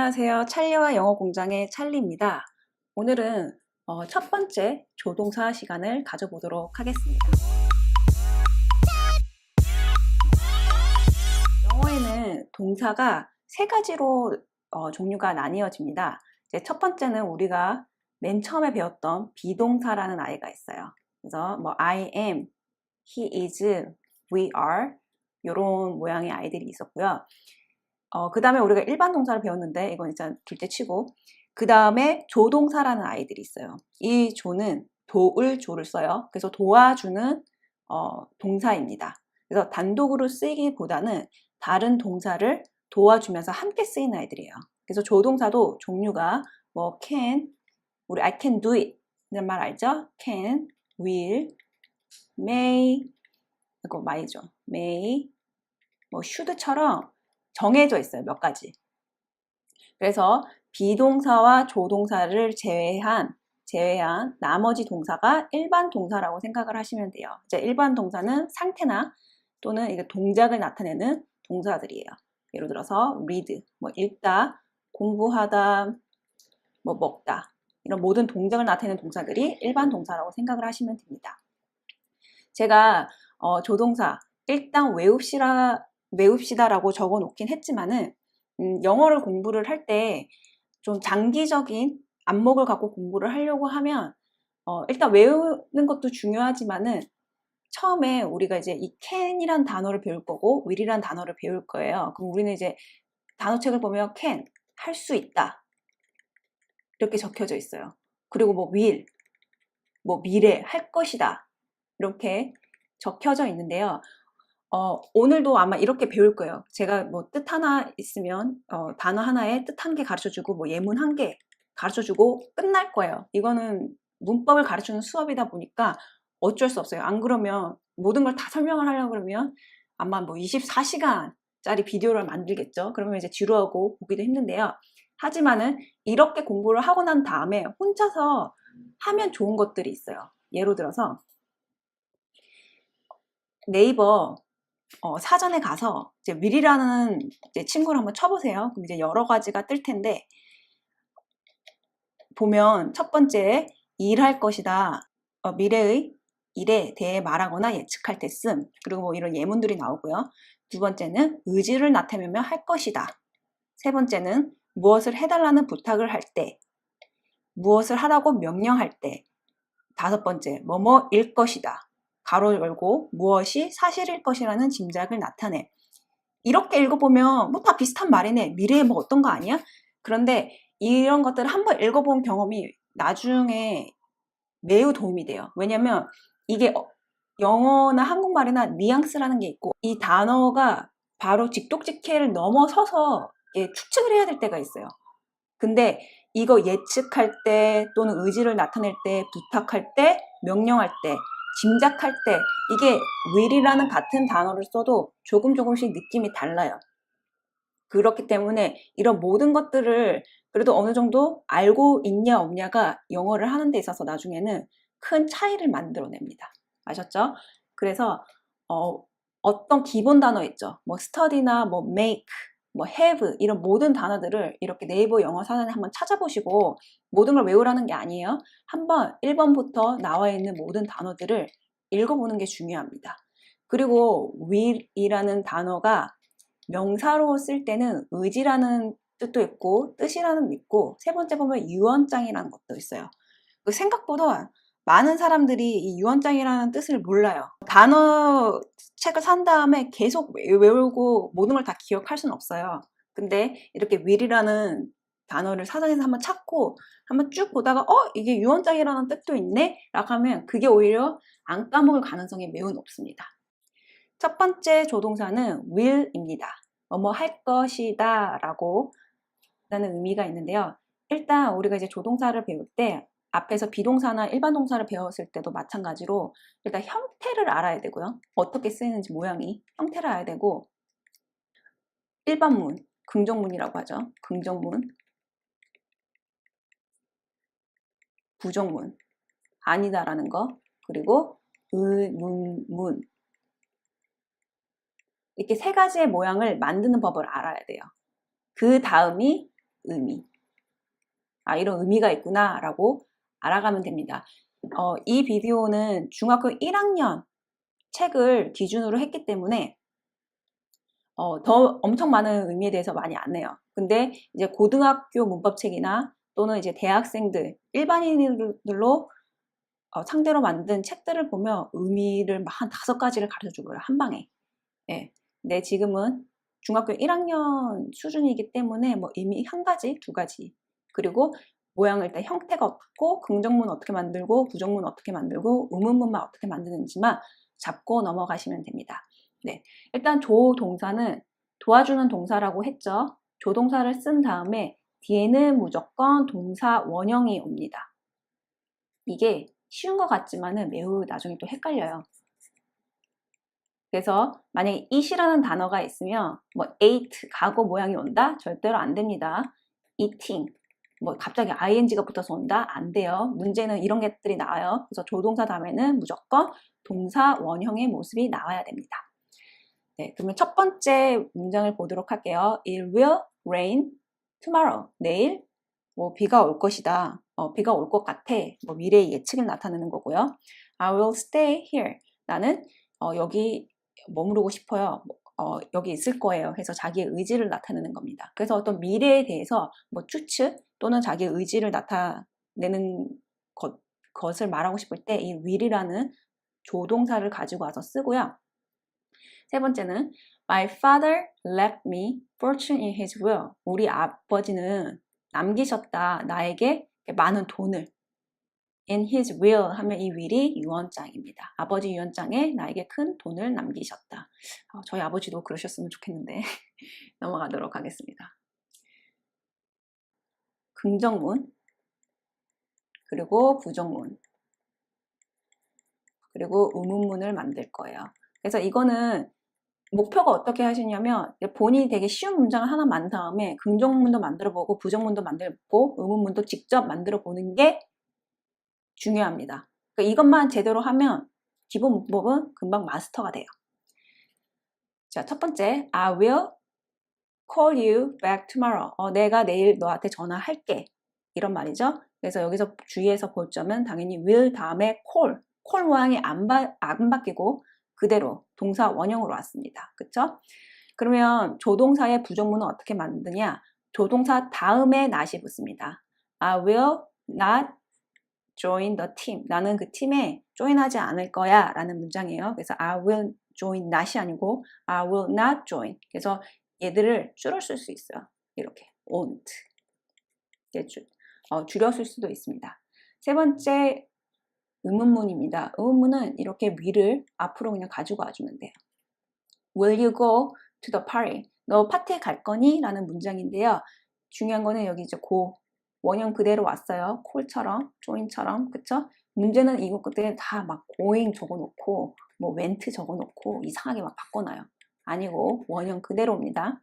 안녕하세요. 찰리와 영어 공장의 찰리입니다. 오늘은 첫 번째 조동사 시간을 가져보도록 하겠습니다. 영어에는 동사가 세 가지로 종류가 나뉘어집니다. 이제 첫 번째는 우리가 맨 처음에 배웠던 비동사라는 아이가 있어요. 그래서 뭐 I am, he is, we are 이런 모양의 아이들이 있었고요. 그 다음에 우리가 일반 동사를 배웠는데 이건 일단 둘째 치고 그 다음에 조동사라는 아이들이 있어요. 이 조는 도을 조를 써요. 그래서 도와주는 동사입니다. 그래서 단독으로 쓰이기보다는 다른 동사를 도와주면서 함께 쓰이는 아이들이에요. 그래서 조동사도 종류가 뭐 can, 우리 I can do it 이런 말 알죠? can, will, may, 이거 my죠. may, 뭐 should처럼 정해져 있어요. 몇 가지. 그래서 비동사와 조동사를 제외한 나머지 동사가 일반 동사라고 생각을 하시면 돼요. 이제 일반 동사는 상태나 또는 이게 동작을 나타내는 동사들이에요. 예를 들어서 read, 뭐 읽다, 공부하다, 뭐 먹다 이런 모든 동작을 나타내는 동사들이 일반 동사라고 생각을 하시면 됩니다. 제가 조동사 일단 외웁시다라고 적어 놓긴 했지만은 영어를 공부를 할 때 좀 장기적인 안목을 갖고 공부를 하려고 하면 일단 외우는 것도 중요하지만은 처음에 우리가 이제 이 can이란 단어를 배울 거고 will이란 단어를 배울 거예요. 그럼 우리는 이제 단어책을 보면 can, 할 수 있다 이렇게 적혀져 있어요. 그리고 뭐 will, 뭐 미래, 할 것이다 이렇게 적혀져 있는데요. 오늘도 아마 이렇게 배울 거예요. 제가 뭐 뜻 하나 있으면 단어 하나에 뜻 한 개 가르쳐주고 뭐 예문 한 개 가르쳐주고 끝날 거예요. 이거는 문법을 가르치는 수업이다 보니까 어쩔 수 없어요. 안 그러면 모든 걸 다 설명을 하려고 그러면 아마 뭐 24시간짜리 비디오를 만들겠죠. 그러면 이제 지루하고 보기도 힘든데요. 하지만은 이렇게 공부를 하고 난 다음에 혼자서 하면 좋은 것들이 있어요. 예를 들어서 네이버 사전에 가서 이제 will이라는 친구를 한번 쳐보세요. 그럼 이제 여러 가지가 뜰 텐데 보면 첫 번째 일할 것이다. 미래의 일에 대해 말하거나 예측할 때 쓴. 그리고 뭐 이런 예문들이 나오고요. 두 번째는 의지를 나타내며 할 것이다. 세 번째는 무엇을 해달라는 부탁을 할 때, 무엇을 하라고 명령할 때. 다섯 번째 뭐뭐일 것이다. 가로 열고 무엇이 사실일 것이라는 짐작을 나타내. 이렇게 읽어보면 뭐 다 비슷한 말이네. 미래에 뭐 어떤 거 아니야? 그런데 이런 것들을 한번 읽어본 경험이 나중에 매우 도움이 돼요. 왜냐면 이게 영어나 한국말이나 뉘앙스라는 게 있고 이 단어가 바로 직독직해를 넘어서서 추측을 해야 될 때가 있어요. 근데 이거 예측할 때 또는 의지를 나타낼 때, 부탁할 때, 명령할 때, 짐작할 때 이게 will이라는 같은 단어를 써도 조금씩 느낌이 달라요. 그렇기 때문에 이런 모든 것들을 그래도 어느 정도 알고 있냐 없냐가 영어를 하는 데 있어서 나중에는 큰 차이를 만들어냅니다. 아셨죠? 그래서 어떤 기본 단어 있죠. 뭐 study나 뭐 make, 뭐 have 이런 모든 단어들을 이렇게 네이버 영어 사전에 한번 찾아보시고 모든 걸 외우라는 게 아니에요. 한번 1번부터 나와 있는 모든 단어들을 읽어보는 게 중요합니다. 그리고 will이라는 단어가 명사로 쓸 때는 의지라는 뜻도 있고 뜻이라는 게 있고 세 번째 보면 유언장이라는 것도 있어요. 생각보다 많은 사람들이 이 유언장이라는 뜻을 몰라요. 단어 책을 산 다음에 계속 외우고 모든 걸 다 기억할 수는 없어요. 근데 이렇게 will이라는 단어를 사전에서 한번 찾고 한번 쭉 보다가 이게 유언장이라는 뜻도 있네? 라고 하면 그게 오히려 안 까먹을 가능성이 매우 높습니다. 첫 번째 조동사는 will입니다. 뭐뭐 할 것이다 라고 라는 의미가 있는데요. 일단 우리가 이제 조동사를 배울 때 앞에서 비동사나 일반 동사를 배웠을 때도 마찬가지로 일단 형태를 알아야 되고요. 어떻게 쓰이는지 모양이 형태를 알아야 되고 일반문, 긍정문이라고 하죠. 긍정문, 부정문, 아니다라는 거, 그리고 의문문 이렇게 세 가지의 모양을 만드는 법을 알아야 돼요. 그 다음이 의미. 이런 의미가 있구나 라고 알아가면 됩니다. 이 비디오는 중학교 1학년 책을 기준으로 했기 때문에 더 엄청 많은 의미에 대해서 많이 안 해요. 근데 이제 고등학교 문법책이나 또는 이제 대학생들, 일반인들로 상대로 만든 책들을 보면 의미를 한 5가지를 가르쳐 주고요. 한 방에. 예. 근데 지금은 중학교 1학년 수준이기 때문에 뭐 의미 1가지, 2가지. 그리고 모양을 일단 형태가 어떻고, 긍정문 어떻게 만들고, 부정문 어떻게 만들고, 의문문만 어떻게 만드는지만 잡고 넘어가시면 됩니다. 네. 일단 조동사는 도와주는 동사라고 했죠. 조동사를 쓴 다음에 뒤에는 무조건 동사 원형이 옵니다. 이게 쉬운 것 같지만은 매우 나중에 또 헷갈려요. 그래서 만약에 eat이라는 단어가 있으면 뭐 ate, 과거 모양이 온다? 절대로 안 됩니다. eating, 뭐 갑자기 ing가 붙어서 온다? 안 돼요. 문제는 이런 것들이 나와요. 그래서 조동사 다음에는 무조건 동사 원형의 모습이 나와야 됩니다. 네, 그러면 첫 번째 문장을 보도록 할게요. It will rain tomorrow. 내일 뭐 비가 올 것이다. 비가 올 것 같아. 뭐 미래의 예측을 나타내는 거고요. I will stay here. 나는 여기 머무르고 싶어요. 여기 있을 거예요. 해서 자기의 의지를 나타내는 겁니다. 그래서 어떤 미래에 대해서 뭐 추측 또는 자기의 의지를 나타내는 것을 말하고 싶을 때 이 will이라는 조동사를 가지고 와서 쓰고요. 세 번째는 My father left me fortune in his will. 우리 아버지는 남기셨다. 나에게 많은 돈을. In his will 하면 이 will이 유언장입니다. 아버지 유언장에 나에게 큰 돈을 남기셨다. 저희 아버지도 그러셨으면 좋겠는데 넘어가도록 하겠습니다. 긍정문, 그리고 부정문, 그리고 의문문을 만들 거예요. 그래서 이거는 목표가 어떻게 하시냐면 본인이 되게 쉬운 문장을 하나 만든 다음에 긍정문도 만들어보고 부정문도 만들고 의문문도 직접 만들어보는 게 중요합니다. 그러니까 이것만 제대로 하면 기본 문법은 금방 마스터가 돼요. 자, 첫 번째, I will call you back tomorrow. 내가 내일 너한테 전화할게. 이런 말이죠. 그래서 여기서 주의해서 볼 점은 당연히 will 다음에 call 모양이 안 바뀌고 그대로 동사 원형으로 왔습니다. 그쵸? 그러면 조동사의 부정문은 어떻게 만드냐? 조동사 다음에 not이 붙습니다. I will not join the team. 나는 그 팀에 join하지 않을 거야 라는 문장이에요. 그래서 I will join not이 아니고 I will not join. 그래서 얘들을 줄여 쓸 수 있어요. 이렇게 won't. 줄여 쓸 수도 있습니다. 세 번째 의문문입니다. 의문문은 이렇게 will을 앞으로 그냥 가지고 와주면 돼요. Will you go to the party? 너 파티에 갈 거니? 라는 문장인데요. 중요한 거는 여기 이제 원형 그대로 왔어요. call처럼, join처럼, 그쵸? 문제는 이것들을 다 막 going 적어놓고 뭐 went 적어놓고 이상하게 막 바꿔놔요. 아니고 원형 그대로입니다.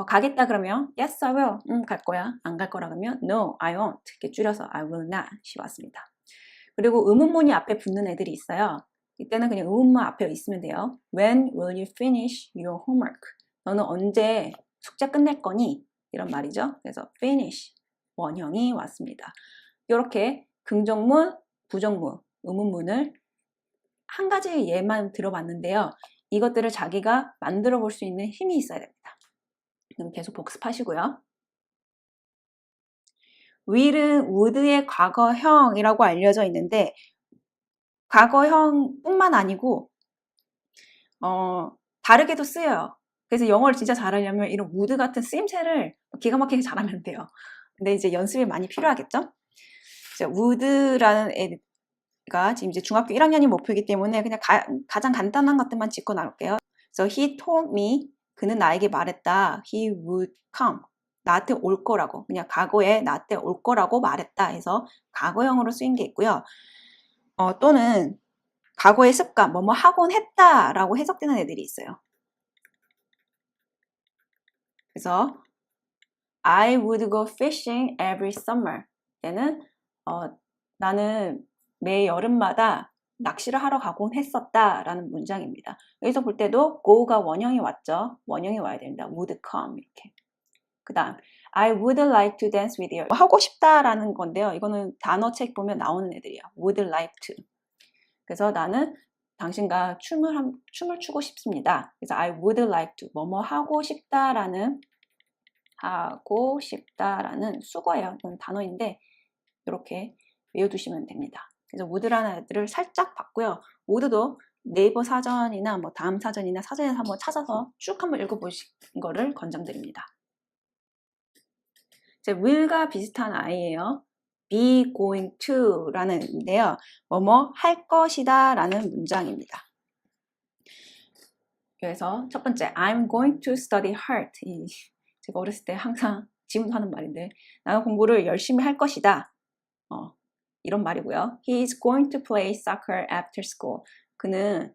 가겠다 그러면 yes I will. 갈 거야. 안 갈 거라 그러면 no I won't. 이렇게 줄여서 I will not이 왔습니다. 그리고 의문문이 앞에 붙는 애들이 있어요. 이때는 그냥 의문문 앞에 있으면 돼요. When will you finish your homework? 너는 언제 숙제 끝낼 거니? 이런 말이죠. 그래서 finish 원형이 왔습니다. 이렇게 긍정문, 부정문, 의문문을 한 가지 예만 들어봤는데요. 이것들을 자기가 만들어 볼 수 있는 힘이 있어야 됩니다. 그럼 계속 복습하시고요. will은 would의 과거형이라고 알려져 있는데 과거형뿐만 아니고 다르게도 쓰여요. 그래서 영어를 진짜 잘하려면 이런 would 같은 쓰임새를 기가 막히게 잘하면 돼요. 근데 이제 연습이 많이 필요하겠죠? would라는 애가 지금 이제 중학교 1학년이 목표이기 때문에 그냥 가장 간단한 것들만 짚고 나올게요. So he told me, 그는 나에게 말했다. He would come. 나한테 올 거라고. 그냥 과거에 나한테 올 거라고 말했다 해서 과거형으로 쓰인 게 있고요. 또는 과거의 습관, 뭐뭐 하곤 했다라고 해석되는 애들이 있어요. 그래서 I would go fishing every summer. 얘는 나는 매 여름마다 낚시를 하러 가곤 했었다라는 문장입니다. 여기서 볼 때도 go가 원형이 왔죠. 원형이 와야 됩니다. would come 이렇게. 그 다음 I would like to dance with you. 하고 싶다라는 건데요. 이거는 단어책 보면 나오는 애들이에요. would like to. 그래서 나는 당신과 춤을 추고 싶습니다. 그래서 I would like to. 뭐뭐 하고 싶다라는 수거예요. 이건 단어인데 이렇게 외워두시면 됩니다. 그래서 would라는 애들을 살짝 봤고요. would도 네이버 사전이나 뭐 다음 사전이나 사전에서 한번 찾아서 쭉 한번 읽어보신 거를 권장드립니다. 이제 will과 비슷한 I예요. be going to 라는 인데요. 뭐뭐 할 것이다 라는 문장입니다. 그래서 첫 번째 I'm going to study hard. 제가 어렸을 때 항상 지금도 하는 말인데 나는 공부를 열심히 할 것이다. 이런 말이고요. He is going to play soccer after school. 그는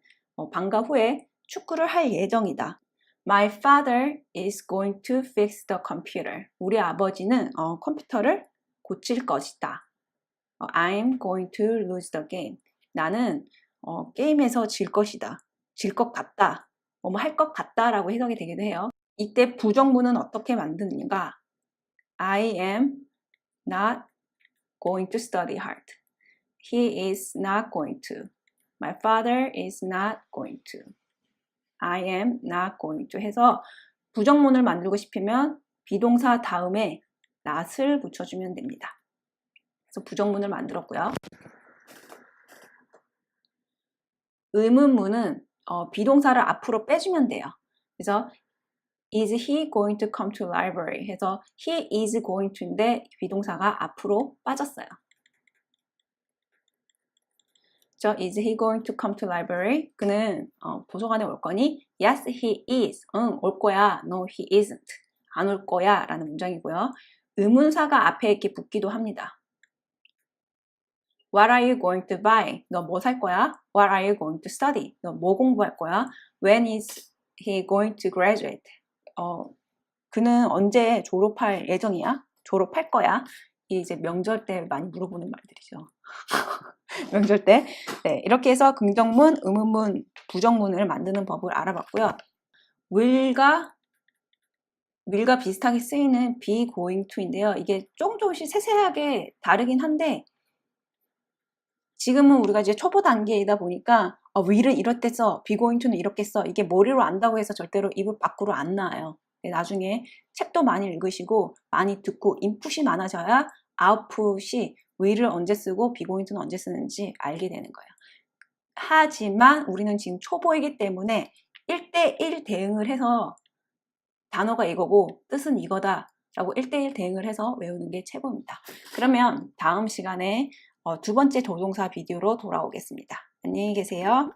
방과 후에 축구를 할 예정이다. My father is going to fix the computer. 우리 아버지는 컴퓨터를 고칠 것이다. I'm going to lose the game. 나는 게임에서 질 것이다. 질 것 같다. 뭐 할 것 같다라고 해석이 되기도 해요. 이때 부정문은 어떻게 만드는가? I am not going to study hard. He is not going to. My father is not going to. I am not going to 해서 부정문을 만들고 싶으면 비동사 다음에 not을 붙여주면 됩니다. 그래서 부정문을 만들었고요. 의문문은 비동사를 앞으로 빼주면 돼요. 그래서 Is he going to come to library? 해서 he is going to인데 비동사가 앞으로 빠졌어요. Is he going to come to library? 그는 도서관에 올 거니? Yes, he is. 응, 올 거야. No, he isn't. 안 올 거야 라는 문장이고요. 의문사가 앞에 이렇게 붙기도 합니다. What are you going to buy? 너 뭐 살 거야? What are you going to study? 너 뭐 공부할 거야? When is he going to graduate? 그는 언제 졸업할 예정이야? 졸업할 거야? 이제 명절 때 많이 물어보는 말들이죠. 명절 때. 네, 이렇게 해서 긍정문, 의문문, 부정문을 만드는 법을 알아봤고요. will과 비슷하게 쓰이는 be going to인데요. 이게 조금씩 세세하게 다르긴 한데 지금은 우리가 이제 초보 단계이다 보니까 will은 이렇게 써, be going to는 이렇게 써. 이게 머리로 안다고 해서 절대로 입 밖으로 안 나와요. 나중에 책도 많이 읽으시고 많이 듣고 인풋이 많아져야 아웃풋이 will을 언제 쓰고 be going to는 언제 쓰는지 알게 되는 거예요. 하지만 우리는 지금 초보이기 때문에 1대1 대응을 해서 단어가 이거고 뜻은 이거다 라고 1대1 대응을 해서 외우는 게 최고입니다. 그러면 다음 시간에 두 번째 조동사 비디오로 돌아오겠습니다. 안녕히 계세요.